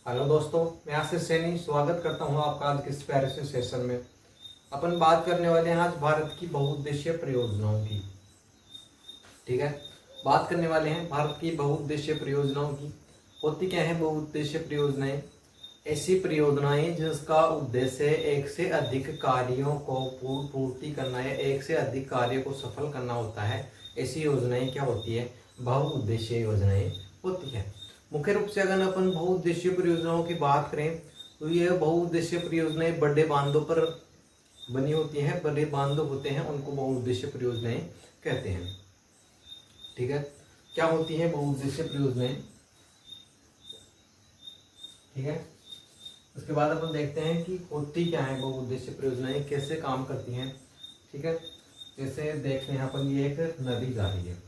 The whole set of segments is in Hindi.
हेलो दोस्तों, मैं आशीष सैनी स्वागत करता हूं आपका आज के इस प्यारे से सेशन में। अपन बात करने वाले हैं आज भारत की बहुउद्देशीय परियोजनाओं की। ठीक है, बात करने वाले हैं भारत की बहुउद्देशीय परियोजनाओं की। होती क्या है बहुउद्देशीय परियोजनाएं? ऐसी परियोजनाएं जिसका उद्देश्य एक से अधिक कार्यों को पूर्ति करना या एक से अधिक कार्य को सफल करना होता है। ऐसी योजनाएं क्या होती है? बहुउद्देशीय योजनाएं होती है। मुख्य रूप से अगर अपन बहुउद्देशीय परियोजनाओं की बात करें तो ये बहुउद्देशीय परियोजनाएं बड़े बांधों पर बनी होती हैं। बड़े बांध होते हैं उनको बहुउद्देशीय परियोजनाएं कहते हैं। ठीक है, क्या होती है बहुउद्देशीय परियोजनाएं? ठीक है, उसके बाद अपन देखते हैं कि होती क्या है बहुउद्देशीय परियोजनाएं, कैसे काम करती हैं। ठीक है, जैसे देखते हैं अपन, ये एक नदी जा रही है।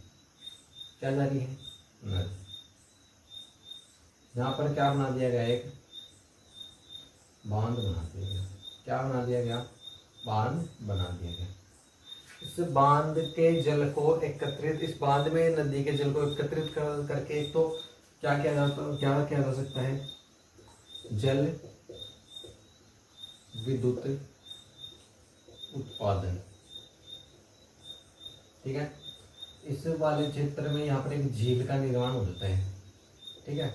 क्या जा रही है? नदी। यहाँ पर क्या बना दिया गया? एक बांध बना दिया गया। क्या बना दिया गया? बांध बना दिया गया। इस बांध के जल को एकत्रित, इस बांध में नदी के जल को एकत्रित करके एक तो क्या किया जा सकता है? जल विद्युत उत्पादन। ठीक है, इस वाले क्षेत्र में यहाँ पर एक झील का निर्माण हो जाता है। ठीक है,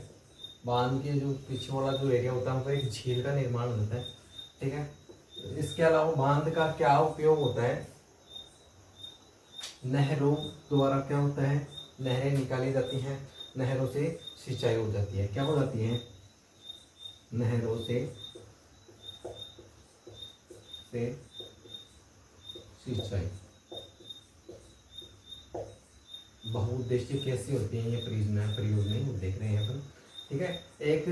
बांध के जो पीछे वाला जो एरिया होता है वहाँ पर एक झील का निर्माण हो जाता है। ठीक है, इसके अलावा बांध का क्या उपयोग होता है? नहरों द्वारा क्या होता है? नहरें निकाली जाती हैं, नहरों से सिंचाई हो जाती है। क्या हो जाती है? नहरों से सिंचाई। बहुउद्देशीय कैसी होती है ये परियोजनाएं देख रहे हैं अपन। ठीक है, एक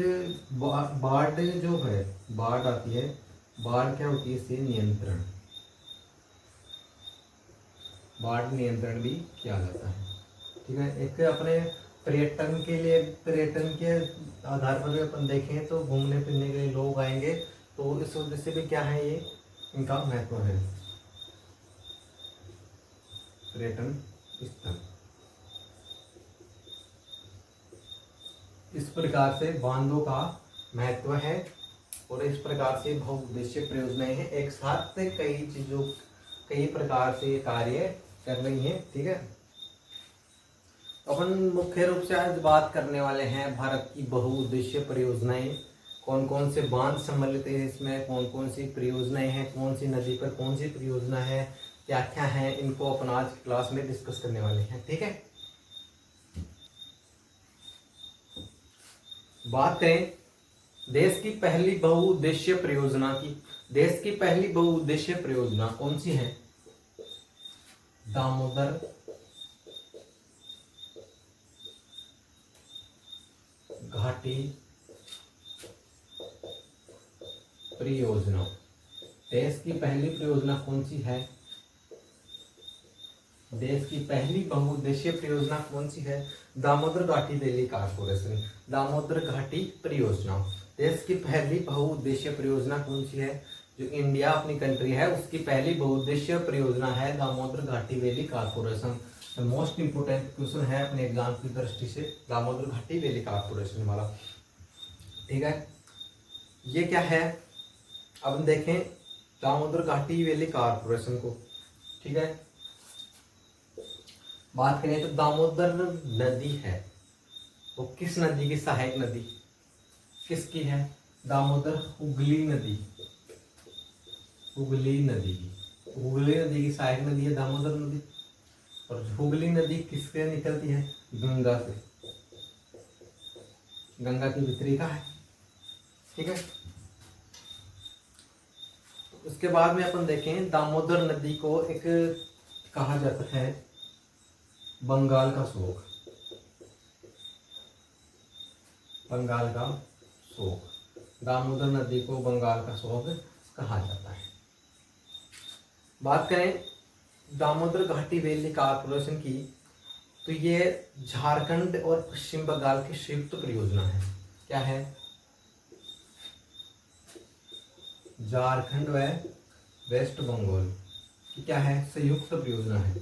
बाढ़ जो है, बाढ़ आती है। बाढ़ क्या होती है? इससे नियंत्रण, बाढ़ नियंत्रण भी किया जाता है। ठीक है, एक अपने पर्यटन के लिए, पर्यटन के आधार पर भी अपन देखें तो घूमने फिरने के लिए लोग आएंगे, तो इस वजह से भी क्या है, ये इनका महत्व है। पर्यटन स्थल। इस प्रकार से बांधों का महत्व है और इस प्रकार से बहुउद्देशीय परियोजनाएं हैं, एक साथ कई चीजों, कई प्रकार से कार्य कर रही हैं। ठीक है, अपन मुख्य रूप से आज बात करने वाले हैं भारत की बहुउद्देशीय परियोजनाएं। कौन कौन से बांध सम्मिलित है इसमें, कौन कौन सी परियोजनाएं हैं, कौन सी नदी पर कौन सी परियोजना है, क्या क्या है, इनको अपन आज क्लास में डिस्कस करने वाले हैं। ठीक है, बात करें देश की पहली बहुउद्देशीय परियोजना की। देश की पहली बहुउद्देशीय परियोजना कौन सी है? दामोदर घाटी परियोजना। देश की पहली परियोजना कौन सी है? देश की पहली बहुउद्देशीय परियोजना कौन सी है? दामोदर घाटी वैली कारपोरेशन। दामोदर घाटी परियोजना देश की पहली बहुउद्देशीय परियोजना कौन सी है? जो इंडिया अपनी कंट्री है उसकी पहली बहुउद्देशीय परियोजना है दामोदर घाटी valley corporation. Most important question है अपने एग्जाम की दृष्टि से, दामोदर घाटी वैली कारपोरेशन वाला। ठीक है, ये क्या है? अब हम देखें दामोदर घाटी वैली कारपोरेशन को। ठीक है, बात करें तो दामोदर नदी है, वो किस नदी की सहायक नदी किसकी है? दामोदर हुगली नदी, हुगली नदी की, हुगली नदी की सहायक नदी है दामोदर नदी। और हुगली नदी किससे निकलती है? गंगा से, गंगा की वितरिका है। ठीक है, उसके बाद में अपन देखें दामोदर नदी को एक कहा जाता है बंगाल का शोक, बंगाल का शोक। दामोदर नदी को बंगाल का शोक कहा जाता है। बात करें दामोदर घाटी वैली कारपोरेशन की, तो ये झारखंड और पश्चिम बंगाल की संयुक्त परियोजना है। क्या है? झारखंड व वेस्ट बंगाल की क्या है? संयुक्त परियोजना है,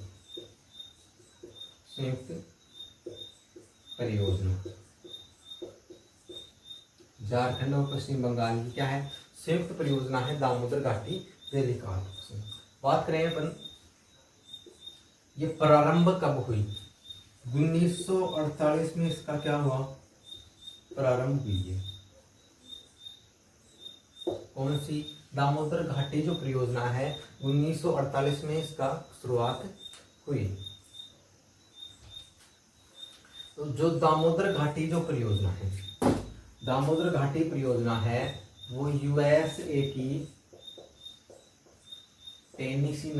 संयुक्त परियोजना। झारखंड और पश्चिम बंगाल की क्या है, संयुक्त परियोजना है दामोदर घाटी वैली कारपोरेशन। बात करें अपन ये प्रारंभ कब हुई, 1948 में इसका क्या हुआ, प्रारंभ हुई है। कौन सी, दामोदर घाटी जो परियोजना है 1948 में इसका शुरुआत हुई। तो जो दामोदर घाटी जो परियोजना है, दामोदर घाटी परियोजना है वो यूएसए की टेनेसी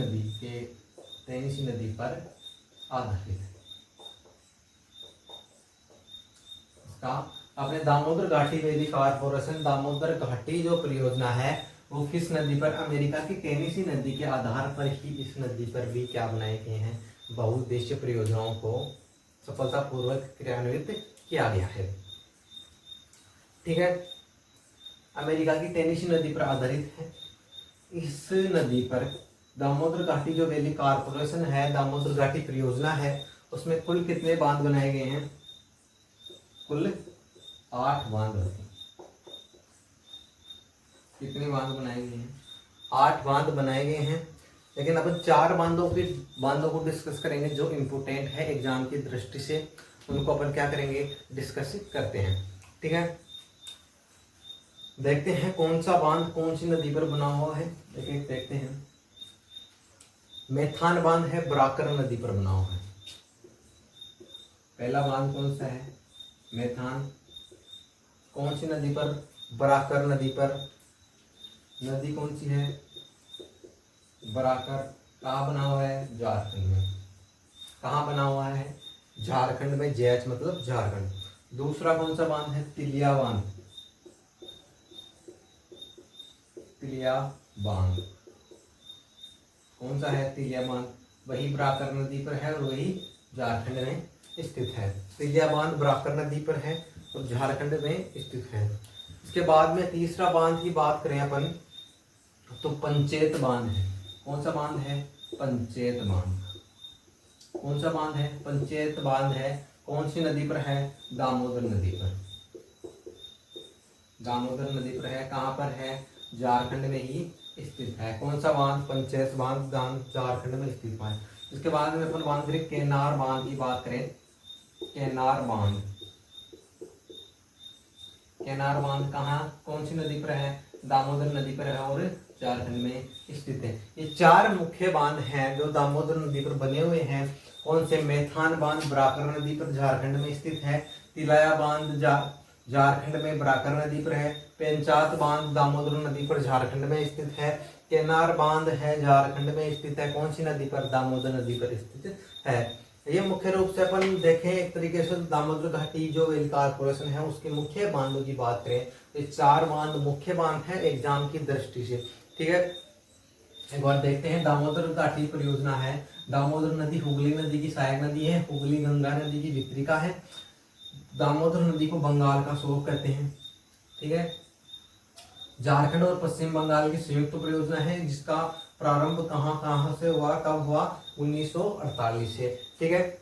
नदी पर आधारित है। इसका अपने दामोदर घाटी वैली कारपोरेशन, दामोदर घाटी जो परियोजना है वो किस नदी पर, अमेरिका की टेनेसी नदी के आधार पर ही इस नदी पर भी क्या बनाए गए हैं, बहुउद्देशीय परियोजनाओं को सफलतापूर्वक क्रियान्वित किया गया है। ठीक है, अमेरिका की टेनेसी नदी पर आधारित है। इस नदी पर दामोदर घाटी जो वैली कारपोरेशन है, दामोदर घाटी परियोजना है, उसमें कुल कितने बांध बनाए गए हैं, कुल 8 बांध होते हैं। कितने बांध बनाए गए हैं, 8 बांध बनाए गए हैं। लेकिन अपन 4 बांधों को डिस्कस करेंगे जो इम्पोर्टेंट है एग्जाम की दृष्टि से, उनको अपन क्या करेंगे, डिस्कस करते हैं। ठीक है, देखते हैं कौन सा बांध कौन सी नदी पर बना हुआ है। देखते हैं, मेथान बांध है, बराकर नदी पर बना हुआ है। पहला बांध कौन सा है, मेथान, कौन सी नदी पर, बराकर नदी पर। नदी कौन सी है, बराकर। कहाँ बना हुआ है, झारखंड में। कहाँ बना हुआ है, झारखंड में, जेएच मतलब झारखंड। दूसरा कौन सा बांध है, तिलिया बांध, तिलिया बांध। कौन सा है, तिलिया बांध, वही बराकर नदी पर है और वही झारखंड में स्थित है। तिलिया बांध बराकर नदी पर है और झारखंड में स्थित है। इसके बाद में तीसरा बांध की बात करें अपन तो पंचेत बांध है। कौन सा बांध है, पंचेत बांध। कौन सा बांध है, पंचेत बांध है। कौन सी नदी पर है, दामोदर नदी पर। दामोदर नदी पर है, कहाँ पर है, झारखंड में ही स्थित है। कौन सा बांध, पंचेत बांध, झारखंड में स्थित है। इसके बाद में अपन बांध करें केनार बांध की बात करें, केनार बांध। केनार बांध कहाँ, कौन सी नदी पर है, दामोदर नदी पर है और झारखंड में स्थित है। ये 4 मुख्य बांध हैं जो दामोदर नदी पर बने हुए हैं। कौन से, मेथान बांध बराकर नदी पर झारखंड में स्थित है, तिलाया बांध झारखंड में बराकर नदी पर है, पेंचात बांध दामोदर नदी पर झारखंड में स्थित है, केनार बांध है झारखंड में स्थित है। कौन सी नदी पर, दामोदर नदी पर स्थित है। ये मुख्य रूप से अपन देखें एक तरीके से दामोदर घाटी जो वैली कारपोरेशन है उसके मुख्य बांधों की बात करें तो 4 बांध मुख्य बांध है एग्जाम की दृष्टि से। ठीक है, एक बार देखते हैं, दामोदर घाटी परियोजना है। दामोदर नदी हुगली नदी की सहायक नदी है, हुगली गंगा नदी की वितरिका है। दामोदर नदी को बंगाल का स्रोत कहते हैं। ठीक है, झारखंड और पश्चिम बंगाल की संयुक्त परियोजना है जिसका प्रारंभ कहाँ से हुआ, कब हुआ, 1948 से। ठीक है,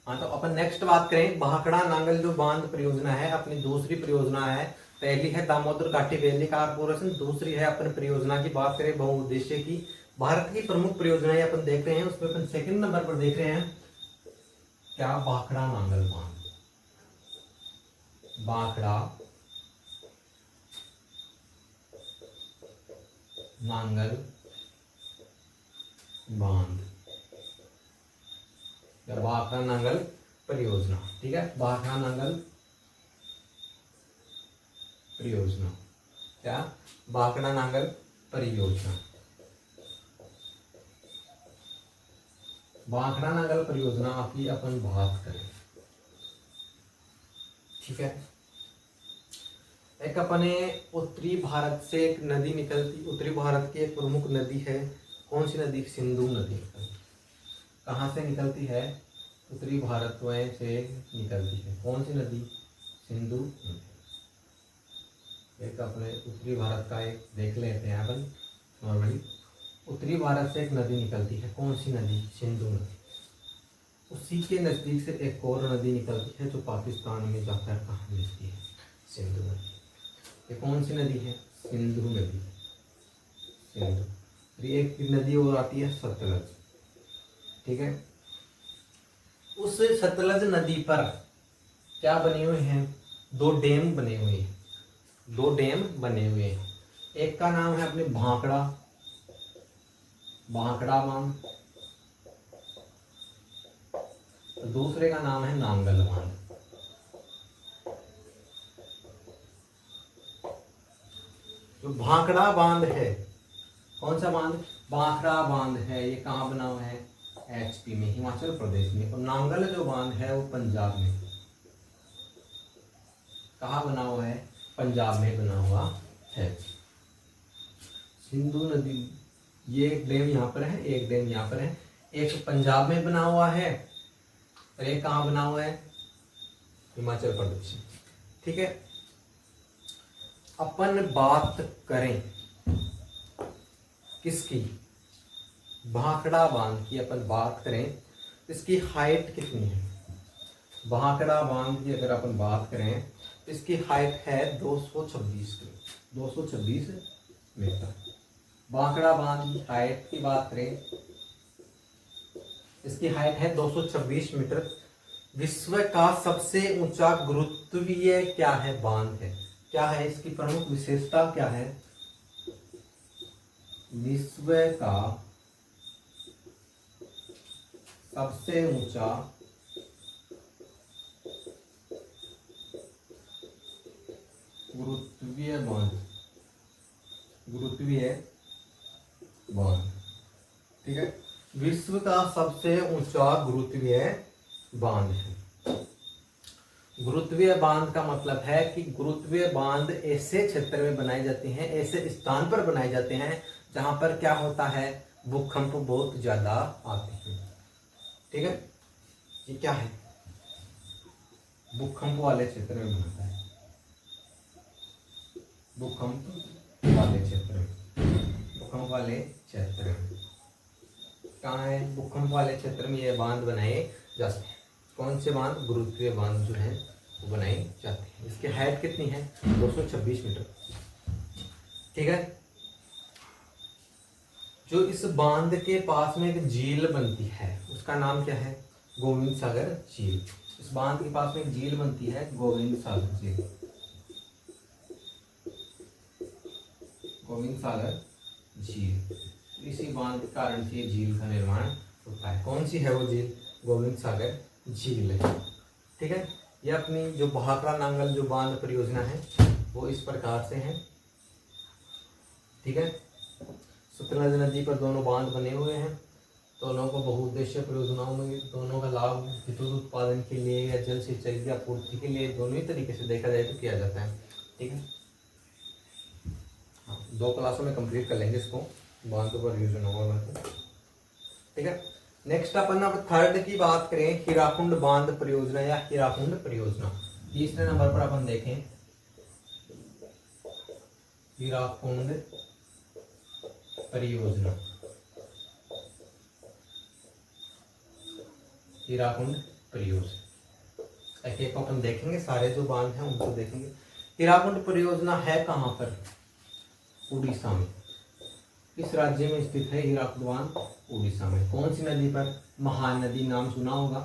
हाँ तो अपन नेक्स्ट बात करें भाखड़ा नांगल जो बांध परियोजना है, अपनी दूसरी परियोजना है। पहली है दामोदर घाटी वैली कारपोरेशन, दूसरी है अपन परियोजना की बात करें बहुउद्देश्य की। भारत की प्रमुख परियोजनाएं अपन देख रहे हैं, उसमें अपन सेकंड नंबर पर देख रहे हैं क्या, भाखड़ा नांगल बांध। भाखड़ा नांगल बांध या भाखड़ा नांगल परियोजना। ठीक है, भाखड़ा नांगल परियोजना, क्या, भाखड़ा नांगल परियोजना। भाखड़ा नांगल परियोजना की अपन बात करें। ठीक है, एक अपने उत्तरी भारत से एक नदी निकलती, उत्तरी भारत की एक प्रमुख नदी है। कौन सी नदी, सिंधु नदी। कहाँ से निकलती है, उत्तरी भारत में से निकलती है। कौन सी नदी, सिंधु नदी। एक अपने उत्तरी भारत का एक देख लेते हैं अपन नॉर्मली। उत्तरी भारत से एक नदी निकलती है, कौन सी नदी, सिंधु नदी। उसी के नज़दीक से एक और नदी निकलती है जो पाकिस्तान में जाकर कहाँ मिलती है, सिंधु नदी। ये कौन सी नदी है? सिंधु नदी। सिंधु। फिर एक नदी और आती है सतलज, ठीक है। उस सतलज नदी पर क्या बने हुए हैं? दो डैम बने हुए हैं। दो डैम बने हुए हैं। एक का नाम है अपने भांकड़ा, भांकड़ा बांध। तो दूसरे का नाम है नांगल बांध। जो भांकड़ा बांध है, कौन सा बांध? भांकड़ा बांध है। ये कहाँ बना हुआ है? एचपी में, हिमाचल प्रदेश में। और नांगल जो बांध है वो पंजाब में। कहाँ बना हुआ है? पंजाब में बना हुआ है। सिंधु नदी, ये एक डैम यहाँ पर है, एक डैम यहाँ पर है। एक पंजाब में बना हुआ है और एक कहाँ बना हुआ है? हिमाचल प्रदेश में, ठीक है। अपन बात करें किसकी? भांकड़ा बांध की अपन बात करें, इसकी हाइट कितनी है? भांकड़ा बांध की अगर अपन बात करें, इसकी हाइट है 226 मीटर। भांकड़ा बांध की हाइट की बात करें, इसकी हाइट है 226 मीटर। विश्व का सबसे ऊंचा गुरुत्वीय क्या है? बांध है। क्या है इसकी प्रमुख विशेषता? क्या है? विश्व का सबसे ऊंचा गुरुत्वीय बांध, गुरुत्वीय बांध, ठीक है। विश्व का सबसे ऊंचा गुरुत्वीय बांध है। गुरुत्वीय बांध का मतलब है कि गुरुत्वीय बांध ऐसे क्षेत्र में बनाए जाते हैं, ऐसे स्थान पर बनाए जाते हैं जहां पर क्या होता है? भूकंप बहुत ज्यादा आते हैं, ठीक है। ये क्या है? भूकंप वाले क्षेत्र में बनता है। भूकंप वाले क्षेत्र में, भूकंप वाले क्षेत्र में कहाँ है? भूकंप वाले क्षेत्र में ये बांध बनाए जाते हैं। कौन से बांध? गुरुत्वीय बांध जो है वो बनाए जाते हैं। इसकी हाइट कितनी है? 226 मीटर, ठीक है। जो इस बांध के पास में एक झील बनती है उसका नाम क्या है? गोविंद सागर झील। इस बांध के पास में एक झील बनती है, गोविंद सागर झील। गोविंद सागर झील, इसी बांध के कारण से झील का निर्माण होता है। कौन सी है वो झील? गोविंद सागर झील है, ठीक है। ये अपनी जो भाखड़ा नांगल जो बांध परियोजना है वो इस प्रकार से है, ठीक है। सतलज नदी पर दोनों बांध बने हुए हैं। दोनों को बहुउद्देशीय परियोजनाओं में दोनों का लाभ विद्युत उत्पादन के लिए या जल सिंचाई की आपूर्ति के लिए दोनों ही तरीके से देखा जाए तो किया जाता है, ठीक है। हाँ, 2 क्लासों में कंप्लीट कर लेंगे इसको, बांध परियोजनाओं में, ठीक है। नेक्स्ट अपन अब थर्ड की बात करें, हीराकुंड बांध परियोजना या हीराकुंड परियोजना। तीसरे नंबर पर अपन देखें हीराकुंड परियोजना। हीराकुंड परियोजना एक एक अपन देखेंगे, सारे जो बांध हैं उनको देखेंगे। हीराकुंड परियोजना है कहाँ पर? उड़ीसा में। किस राज्य में स्थित है हीराकुंड बांध? उड़ीसा में। कौन सी नदी पर? महानदी, नाम सुना होगा,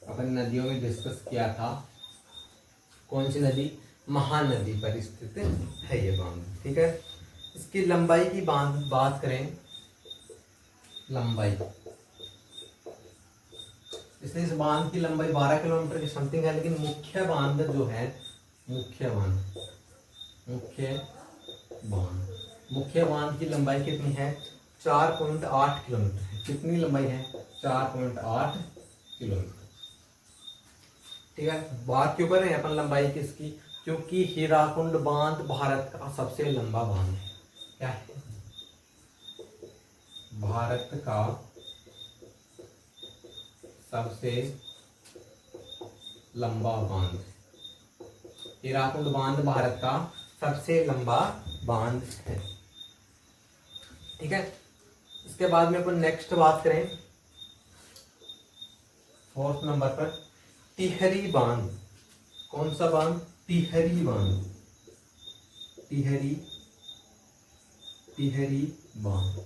अपन नदियों में डिस्कस किया था। कौन सी नदी? महानदी पर स्थित है ये बांध, ठीक है। इसकी लंबाई की बात करें, लंबाई, इसलिए इस बांध की लंबाई 12 किलोमीटर की समथिंग है। लेकिन मुख्य बांध जो है, मुख्य बांध की लंबाई कितनी है? 4.8 किलोमीटर है। कितनी लंबाई है? 4.8 किलोमीटर, ठीक है। बात क्यों कर रहे हैं अपन लंबाई किसकी? क्योंकि हीराकुंड बांध भारत का सबसे लंबा बांध है। क्या है? भारत का सबसे लंबा बांध। हीराकुंड बांध भारत का सबसे लंबा बांध है, ठीक है। इसके बाद में अपन नेक्स्ट बात करें 4th नंबर पर टिहरी बांध। कौन सा बांध? टिहरी बांध। टिहरी बांध।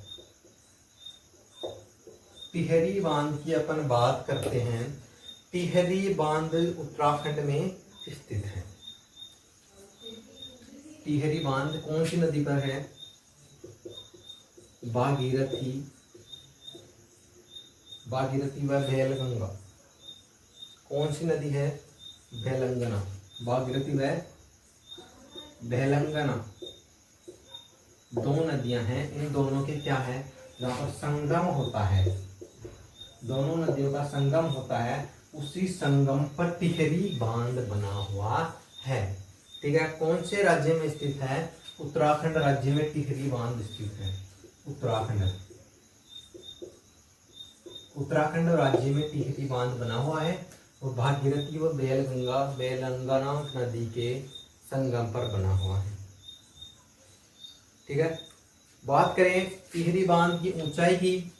टिहरी बांध की अपन बात करते हैं। टिहरी बांध उत्तराखंड में स्थित है। टिहरी बांध कौन सी नदी पर है? भागीरथी व भेलगंगा। कौन सी नदी है? भेलंगना। भागीरथी व भेलंगना दो नदियां हैं। इन दोनों के क्या है? जहाँ पर संगम होता है, दोनों नदियों का संगम होता है, उसी संगम पर टिहरी बांध बना हुआ है। ठीक है। कौन से राज्य में स्थित है? उत्तराखंड राज्य में टिहरी बांध स्थित है। उत्तराखंड राज्य में टिहरी बांध बना हुआ है और भागीरथी व बेलंगना नदी के संगम पर बना हुआ है। ठीक है। बात करें टिहरी बांध की ऊंचाई की,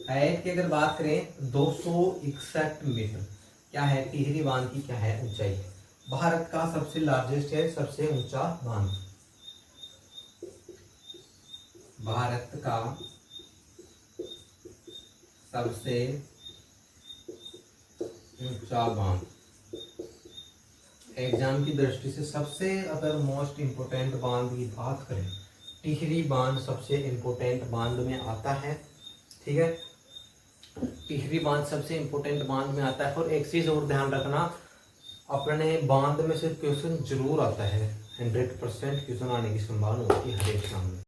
हाइट की अगर बात करें 261 मीटर। क्या है? टिहरी बांध की क्या है? ऊंचाई। भारत का सबसे लार्जेस्ट है, सबसे ऊंचा बांध। भारत का सबसे ऊंचा बांध। एग्जाम की दृष्टि से सबसे अगर मोस्ट इंपोर्टेंट बांध की बात करें, टिहरी बांध सबसे इंपोर्टेंट बांध में आता है। ठीक है। टिहरी बांध सबसे इंपोर्टेंट बांध में आता है। और एक चीज और ध्यान रखना, अपने बांध में से क्वेश्चन जरूर आता है। 100% क्वेश्चन आने की संभावना होती है हर एग्जाम में।